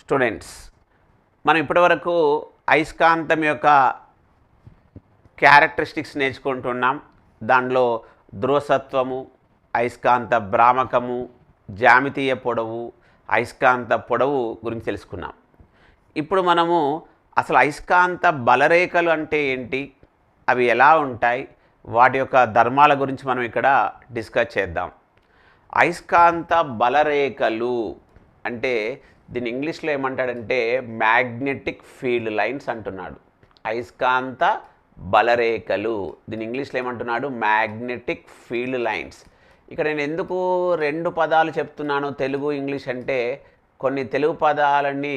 Students, మనం ఇప్పటివరకు అయస్కాంతం యొక్క క్యారెక్టరిస్టిక్స్ నేర్చుకుంటున్నాం. దానిలో ధ్రువసత్వము, అయస్కాంత భ్రామకము, జ్యామితీయ పొడవు, అయస్కాంత పొడవు గురించి తెలుసుకున్నాం. ఇప్పుడు మనము అసలు అయస్కాంత బలరేఖలు అంటే ఏంటి, అవి ఎలా ఉంటాయి, వాటి యొక్క ధర్మాల గురించి మనం ఇక్కడ డిస్కస్ చేద్దాం. అయస్కాంత బలరేఖలు అంటే దీన్ని ఇంగ్లీష్లో ఏమంటాడంటే మ్యాగ్నెటిక్ ఫీల్డ్ లైన్స్ అంటున్నాడు. అయస్కాంత బలరేఖలు, దీన్ని ఇంగ్లీష్లో ఏమంటున్నాడు, మ్యాగ్నెటిక్ ఫీల్డ్ లైన్స్. ఇక్కడ నేను ఎందుకు రెండు పదాలు చెప్తున్నాను, తెలుగు ఇంగ్లీష్ అంటే కొన్ని తెలుగు పదాలన్నీ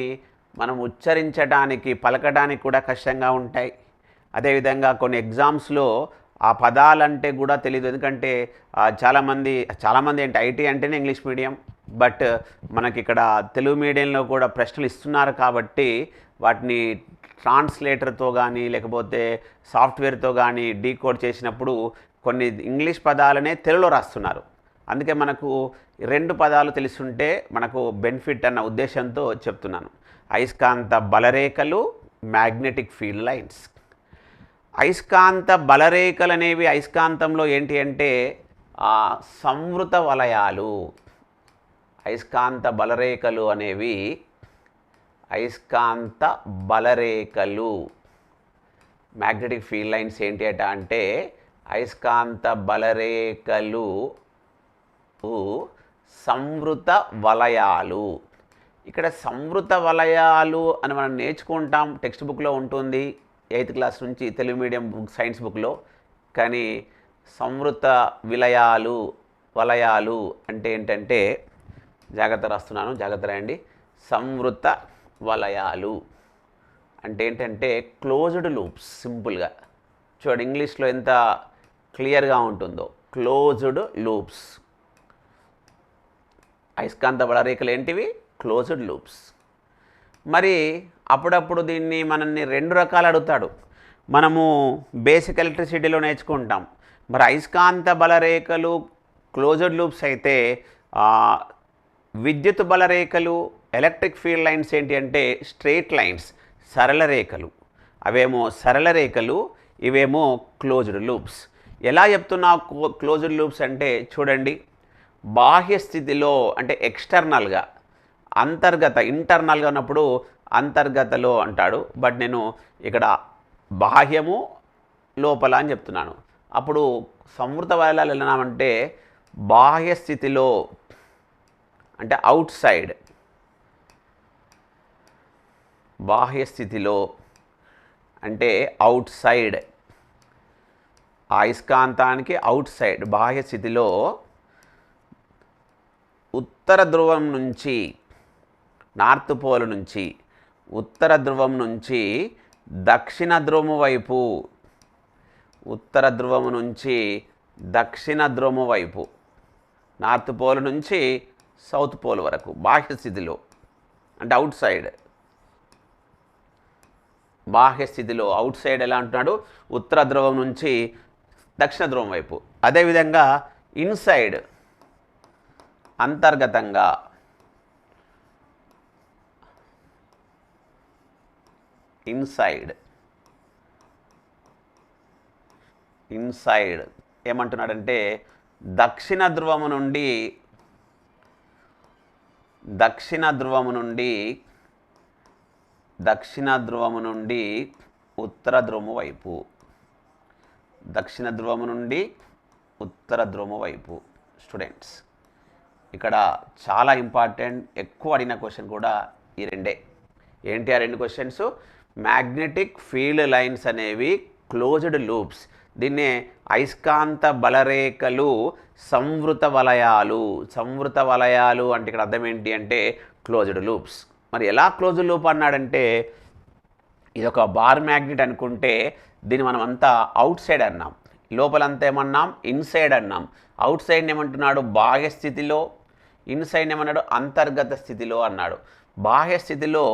మనం ఉచ్చరించడానికి పలకడానికి కూడా కష్టంగా ఉంటాయి. అదేవిధంగా కొన్ని ఎగ్జామ్స్లో ఆ పదాలంటే కూడా తెలియదు. ఎందుకంటే చాలామంది అంటే ఐటీ అంటేనే ఇంగ్లీష్ మీడియం, బట్ మనకి ఇక్కడ తెలుగు మీడియంలో కూడా ప్రశ్నలు ఇస్తున్నారు కాబట్టి వాటిని ట్రాన్స్లేటర్తో కానీ లేకపోతే సాఫ్ట్వేర్తో కానీ డీకోడ్ చేసినప్పుడు కొన్ని ఇంగ్లీష్ పదాలనే తెలుగులో రాస్తున్నారు. అందుకే మనకు రెండు పదాలు తెలుసుంటే మనకు బెనిఫిట్ అన్న ఉద్దేశంతో చెప్తున్నాను. అయస్కాంత బలరేఖలు, మ్యాగ్నెటిక్ ఫీల్డ్ లైన్స్. అయస్కాంత బలరేఖలు అనేవి అయస్కాంతంలో ఏంటి అంటే సంవృత వలయాలు. అయస్కాంత బలరేఖలు అనేవి అయస్కాంత బలరేఖలు, మ్యాగ్నెటిక్ ఫీల్డ్ లైన్స్ ఏంటి అంటే అయస్కాంత బలరేఖలు సంవృత వలయాలు. ఇక్కడ సంవృత వలయాలు అని మనం నేర్చుకుంటాం, టెక్స్ట్ బుక్లో ఉంటుంది 8th క్లాస్ నుంచి తెలుగు మీడియం బుక్ సైన్స్ బుక్లో. కానీ సంవృత వలయాలు అంటే ఏంటంటే జాగ్రత్త రాస్తున్నాను, జాగ్రత్త రాయండి. సంవృత వలయాలు అంటే ఏంటంటే క్లోజ్డ్ లూప్స్. సింపుల్గా చూడండి, ఇంగ్లీష్లో ఎంత క్లియర్గా ఉంటుందో, క్లోజ్డ్ లూప్స్. అయస్కాంత బలరేఖలు ఏంటివి? Closed loops. మరి అప్పుడప్పుడు దీన్ని మనల్ని రెండు రకాలు అడుగుతాడు. మనము బేసిక్ ఎలక్ట్రిసిటీలో నేర్చుకుంటాం. మరి అయస్కాంత బలరేఖలు క్లోజ్డ్ లూప్స్ అయితే విద్యుత్ బలరేఖలు, ఎలక్ట్రిక్ ఫీల్డ్ లైన్స్ ఏంటి అంటే స్ట్రెయిట్ లైన్స్, సరళ రేఖలు. అవేమో సరళ రేఖలు, ఇవేమో క్లోజ్డ్ లూప్స్. ఎలా చెప్తున్నా క్లోజ్డ్ లూప్స్ అంటే చూడండి, బాహ్య స్థితిలో అంటే ఎక్స్టర్నల్గా, ఇంటర్నల్గా ఉన్నప్పుడు అంతర్గతలో అంటాడు. బట్ నేను ఇక్కడ బాహ్యము లోపల అని చెప్తున్నాను. అప్పుడు సంవృత వలయాలు వెళ్ళినామంటే బాహ్య స్థితిలో అంటే అవుట్ సైడ్, బాహ్య స్థితిలో అంటే అవుట్ సైడ్, అయస్కాంతానికి అవుట్ సైడ్ బాహ్య స్థితిలో ఉత్తర ధ్రువం నుంచి, నార్త్ పోల్ నుంచి ఉత్తర ధ్రువం నుంచి దక్షిణ ధ్రువం వైపు, ఉత్తర ధ్రువం నుంచి దక్షిణ ధ్రువం వైపు, నార్త్ పోల్ నుంచి సౌత్ పోల్ వరకు బాహ్య స్థితిలో అంటే అవుట్ సైడ్. బాహ్య స్థితిలో అవుట్ సైడ్ ఎలా అంటున్నాడు, ఉత్తర ధ్రువం నుంచి దక్షిణ ధ్రువం వైపు. అదేవిధంగా ఇన్సైడ్ అంతర్గతంగా, ఇన్సైడ్ ఏమంటున్నాడంటే దక్షిణ ధ్రువము నుండి ఉత్తర ధ్రువము వైపు, దక్షిణ ధ్రువము నుండి ఉత్తర ధ్రువము వైపు. స్టూడెంట్స్, ఇక్కడ చాలా ఇంపార్టెంట్, ఎక్కువ అడిగిన క్వశ్చన్ కూడా ఈ రెండే. ఏంటి ఆ రెండు క్వశ్చన్స్? మ్యాగ్నెటిక్ ఫీల్డ్ లైన్స్ అనేవి క్లోజ్డ్ లూప్స్. దీన్నే అయస్కాంత బలరేఖలు సంవృత వలయాలు. సంవృత వలయాలు అంటే ఇక్కడ అర్థం ఏంటి అంటే క్లోజ్డ్ లూప్స్. మరి ఎలా క్లోజ్డ్ లూప్ అన్నాడంటే, ఇది ఒక బార్ మ్యాగ్నెట్ అనుకుంటే దీన్ని మనం అంతా అవుట్ సైడ్ అన్నాం, లోపలంతా ఏమన్నాం, ఇన్సైడ్ అన్నాం. అవుట్ సైడ్ ఏమంటున్నాడు, బాహ్య స్థితిలో. ఇన్సైడ్ ఏమన్నాడు, అంతర్గత స్థితిలో అన్నాడు. బాహ్య స్థితిలో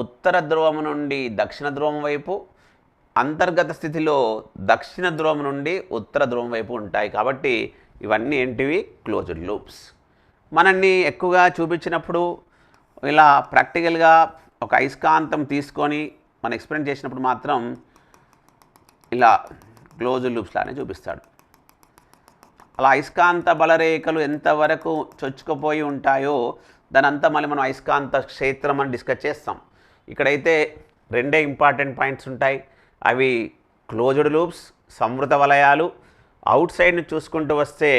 ఉత్తర ధ్రువం నుండి దక్షిణ ధ్రువం వైపు, అంతర్గత స్థితిలో దక్షిణ ధ్రువం నుండి ఉత్తర ధ్రువం వైపు ఉంటాయి. కాబట్టి ఇవన్నీ ఏంటివి? Closed loops. మనల్ని ఎక్కువగా చూపించినప్పుడు ఇలా ప్రాక్టికల్గా ఒక అయస్కాంతం తీసుకొని మనం ఎక్స్పెరిమెంట్ చేసినప్పుడు మాత్రం ఇలా క్లోజ్డ్ లూప్స్ లానే చూపిస్తాడు. అలా అయస్కాంత బలరేఖలు ఎంతవరకు చొచ్చుకుపోయి ఉంటాయో దానంతా మళ్ళీ మనం అయస్కాంత క్షేత్రం అని డిస్కస్ చేస్తాం. ఇక్కడైతే రెండే ఇంపార్టెంట్ పాయింట్స్ ఉంటాయి. అవి క్లోజ్డ్ లూప్స్, సంవృత వలయాలు. అవుట్ సైడ్ని చూసుకుంటూ వస్తే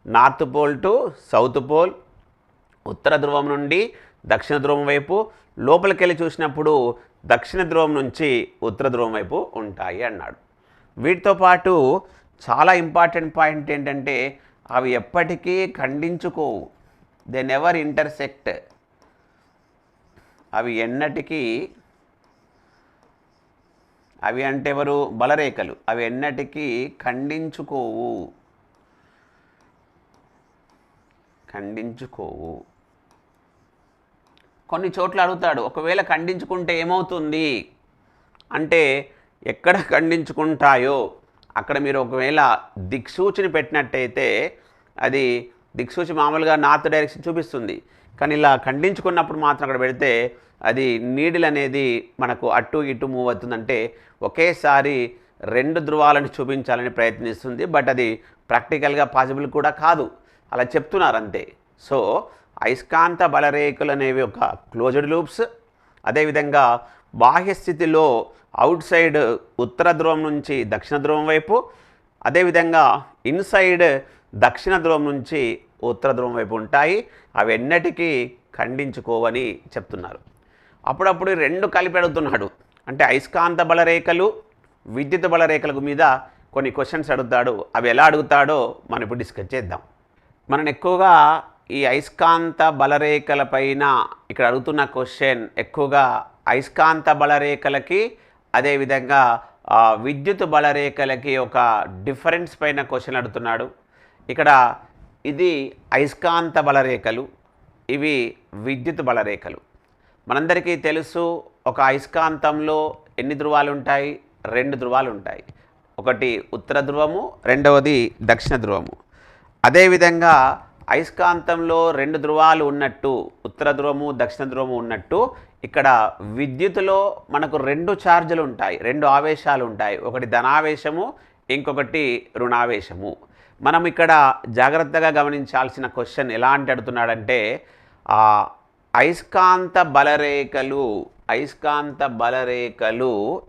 north pole to south pole, ఉత్తర ధ్రువం నుండి దక్షిణ ధ్రువం వైపు, లోపలికి వెళ్ళి చూసినప్పుడు దక్షిణ ధ్రువం నుంచి ఉత్తర ధ్రువం వైపు ఉంటాయి అన్నాడు. వీటితో పాటు చాలా ఇంపార్టెంట్ పాయింట్ ఏంటంటే అవి ఎప్పటికీ ఖండించుకోవు. They never intersect. అవి ఎన్నటికీ, అవి అంటే ఎవరు? బలరేఖలు. అవి ఎన్నటికీ ఖండించుకోవు. కొన్ని చోట్ల అడుగుతాడు, ఒకవేళ ఖండించుకుంటే ఏమవుతుంది అంటే, ఎక్కడ ఖండించుకుంటాయో అక్కడ మీరు ఒకవేళ దిక్సూచిని పెట్టినట్టయితే అది దిక్సూచి మామూలుగా నార్త్ డైరెక్షన్ చూపిస్తుంది. కానీ ఇలా ఖండించుకున్నప్పుడు మాత్రం అక్కడ పెడితే అది నీడిల్ అనేది మనకు అటు ఇటు మూవ్ అవుతుందంటే ఒకేసారి రెండు ధ్రువాలను చూపించాలని ప్రయత్నిస్తుంది. బట్ అది ప్రాక్టికల్గా పాసిబుల్ కూడా కాదు, అలా చెప్తున్నారు అంతే. సో అయస్కాంత బలరేఖలు అనేవి ఒక క్లోజ్డ్ లూప్స్. అదేవిధంగా బాహ్య స్థితిలో అవుట్ సైడ్ ఉత్తర ధ్రువం నుంచి దక్షిణ ధ్రువం వైపు, అదేవిధంగా ఇన్సైడ్ దక్షిణ ధ్రువం నుంచి ఉత్తర ధ్రువం వైపు ఉంటాయి. అవి ఎన్నటికీ ఖండించుకోవని చెప్తున్నారు. అప్పుడప్పుడు రెండు కలిపి అడుగుతున్నాడు. అంటే అయస్కాంత బలరేఖలు, విద్యుత్ బలరేఖల మీద కొన్ని క్వశ్చన్స్ అడుగుతాడు. అవి ఎలా అడుగుతాడో మనం ఇప్పుడు డిస్కస్ చేద్దాం. మనం ఎక్కువగా ఈ అయస్కాంత బలరేఖల పైన ఇక్కడ అడుగుతున్న క్వశ్చన్ ఎక్కువగా అయస్కాంత బలరేఖలకి అదేవిధంగా విద్యుత్ బలరేఖలకి ఒక డిఫరెన్స్ పైన క్వశ్చన్ అడుగుతున్నాడు. ఇక్కడ ఇది అయస్కాంత బలరేఖలు, ఇవి విద్యుత్ బలరేఖలు. మనందరికీ తెలుసు ఒక అయస్కాంతంలో ఎన్ని ధ్రువాలు ఉంటాయి? రెండు ధ్రువాలు ఉంటాయి. ఒకటి ఉత్తర ధ్రువము, రెండవది దక్షిణ ధ్రువము. అదేవిధంగా అయస్కాంతంలో రెండు ధ్రువాలు ఉన్నట్టు, ఉత్తర ధ్రువము దక్షిణ ధ్రువము ఉన్నట్టు, ఇక్కడ విద్యుత్తులో మనకు రెండు ఛార్జీలు ఉంటాయి, రెండు ఆవేశాలు ఉంటాయి. ఒకటి ధనావేశము, ఇంకొకటి రుణావేశము. మనం ఇక్కడ జాగ్రత్తగా గమనించాల్సిన క్వశ్చన్ ఎలాంటి అడుగుతున్నాడంటే అయస్కాంత బలరేఖలు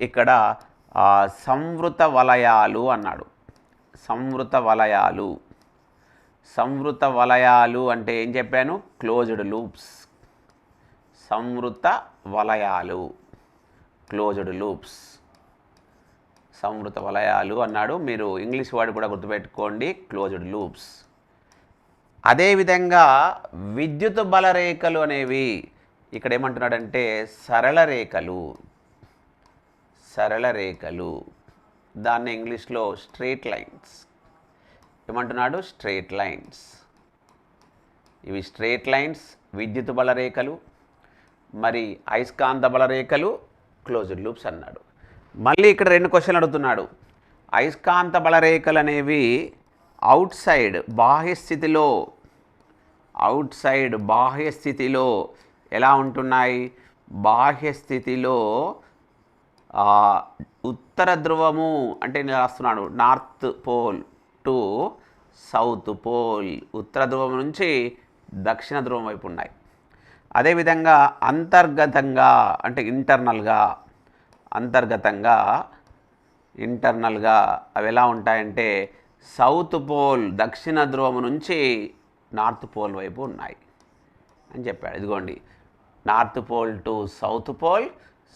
ఇక్కడ సంవృత వలయాలు అన్నాడు. సంవృత వలయాలు అంటే ఏం చెప్పాను? Closed loops. సంవృత వలయాలు, క్లోజ్డ్ లూప్స్, సంవృత వలయాలు అన్నాడు. మీరు ఇంగ్లీష్ వర్డ్ కూడా గుర్తుపెట్టుకోండి, క్లోజ్డ్ లూప్స్. అదేవిధంగా విద్యుత్ బలరేఖలు అనేవి ఇక్కడ ఏమంటున్నాడంటే సరళ రేఖలు. దాన్ని ఇంగ్లీష్లో స్ట్రెయిట్ లైన్స్ ఏమంటున్నాడు? Straight lines. ఇవి స్ట్రెయిట్ లైన్స్ విద్యుత్ బలరేఖలు. మరి అయస్కాంత బలరేఖలు క్లోజ్డ్ లూప్స్ అన్నాడు. మళ్ళీ ఇక్కడ రెండు క్వశ్చన్లు అడుగుతున్నాడు. అయస్కాంత బలరేఖలు అనేవి అవుట్ సైడ్ బాహ్య స్థితిలో ఎలా ఉంటున్నాయి? బాహ్య స్థితిలో ఉత్తర ధ్రువము అంటే నేను రాస్తున్నాడు north pole to south pole, ఉత్తర ధ్రువం నుంచి దక్షిణ ధ్రువం వైపు ఉన్నాయి. అదేవిధంగా అంతర్గతంగా అంటే ఇంటర్నల్గా అవి ఎలా ఉంటాయంటే సౌత్ పోల్ దక్షిణ ధ్రువం నుంచి నార్త్ పోల్ వైపు ఉన్నాయి అని చెప్పాడు. ఇదిగోండి, north pole to south pole,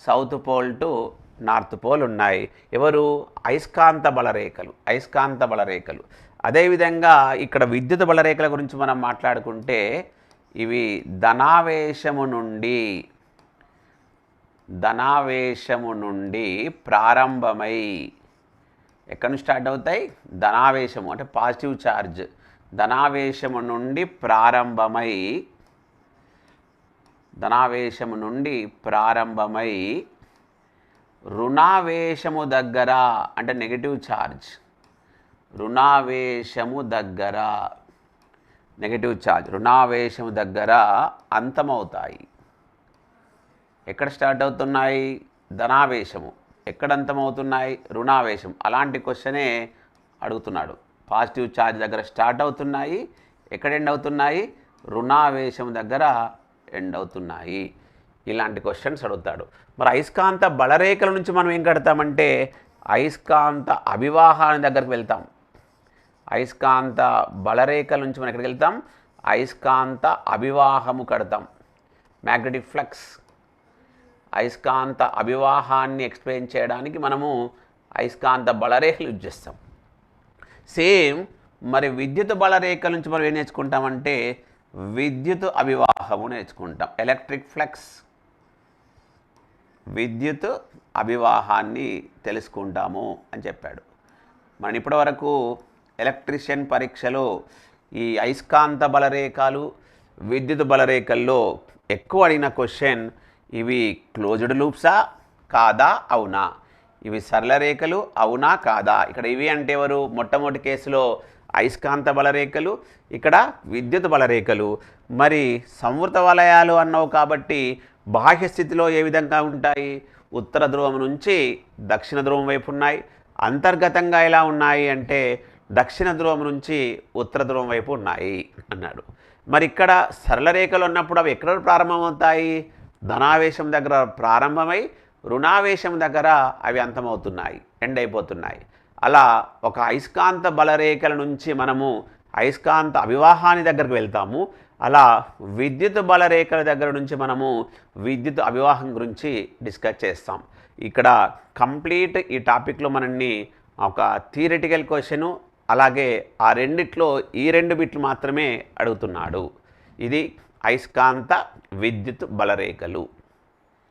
south pole to north pole ఉన్నాయి. ఎవరు? అయస్కాంత బలరేఖలు. అదేవిధంగా ఇక్కడ విద్యుత్ బలరేఖల గురించి మనం మాట్లాడుకుంటే ఇవి ధనావేశము నుండి ప్రారంభమై ఎక్కడి నుంచి స్టార్ట్ అవుతాయి? ధనావేశము అంటే పాజిటివ్ ఛార్జ్. ధనావేశము నుండి ప్రారంభమై రుణావేశము దగ్గర అంటే నెగటివ్ ఛార్జ్, రుణావేశము దగ్గర అంతమవుతాయి. ఎక్కడ స్టార్ట్ అవుతున్నాయి? ధనావేశము. ఎక్కడ అంతమవుతున్నాయి? రుణావేశం. అలాంటి క్వశ్చనే అడుగుతున్నాడు. పాజిటివ్ ఛార్జ్ దగ్గర స్టార్ట్ అవుతున్నాయి, ఎక్కడ ఎండ్ అవుతున్నాయి? రుణావేశం దగ్గర ఎండ్ అవుతున్నాయి. ఇలాంటి క్వశ్చన్స్ అడుగుతాడు. మరి అయస్కాంత బలరేఖల నుంచి మనం ఏం కడతామంటే అయస్కాంత అభివాహాన్ని దగ్గరికి వెళ్తాం. అయస్కాంత బలరేఖల నుంచి మనం ఎక్కడికి వెళ్తాం? అయస్కాంత అభివాహము కడతాం. Magnetic flux. అయస్కాంత అభివాహాన్ని ఎక్స్ప్లెయిన్ చేయడానికి మనము అయస్కాంత బలరేఖలు యూజ్ చేస్తాం. సేమ్ మరి విద్యుత్ బలరేఖల నుంచి మనం ఏం నేర్చుకుంటామంటే విద్యుత్ అభివాహము నేర్చుకుంటాం. Electric flux. విద్యుత్ అభివాహాన్ని తెలుసుకుంటాము అని చెప్పాడు. మనం ఇప్పటివరకు ఎలక్ట్రీషియన్ పరీక్షలో ఈ అయస్కాంత బలరేఖలు విద్యుత్ బలరేఖల్లో ఎక్కువ అడిగిన క్వశ్చన్ ఇవి క్లోజ్డ్ లూప్సా కాదా అవునా, ఇవి సరళ రేఖలు అవునా కాదా. ఇక్కడ ఇవి అంటే ఎవరు? మొట్టమొదటి కేసులో అయస్కాంత బలరేఖలు, ఇక్కడ విద్యుత్ బలరేఖలు. మరి సంవృత వలయాలు అన్నావు కాబట్టి బాహ్య స్థితిలో ఏ విధంగా ఉంటాయి? ఉత్తర ధ్రువం నుంచి దక్షిణ ధ్రువం వైపు ఉన్నాయి. అంతర్గతంగా ఎలా ఉన్నాయి అంటే దక్షిణ ధ్రువం నుంచి ఉత్తర ధ్రువం వైపు ఉన్నాయి అన్నాడు. మరి ఇక్కడ సరళ రేఖలు ఉన్నప్పుడు అవి ఎక్కడ ప్రారంభమవుతాయి? ధనావేశం దగ్గర ప్రారంభమై రుణావేశం దగ్గర అవి అంతమవుతున్నాయి, ఎండ్ అయిపోతున్నాయి. అలా ఒక అయస్కాంత బలరేఖల నుంచి మనము అయస్కాంత అభివాహాన్ని దగ్గరకు వెళ్తాము. అలా విద్యుత్ బలరేఖల దగ్గర నుంచి మనము విద్యుత్ అభివాహం గురించి డిస్కస్ చేస్తాం. ఇక్కడ కంప్లీట్ ఈ టాపిక్లో మనల్ని ఒక థియరిటికల్ క్వశ్చను అలాగే ఆ రెండిట్లో ఈ 2 బిట్లు మాత్రమే అడుగుతున్నాడు. ఇది అయస్కాంత విద్యుత్ బలరేఖలు.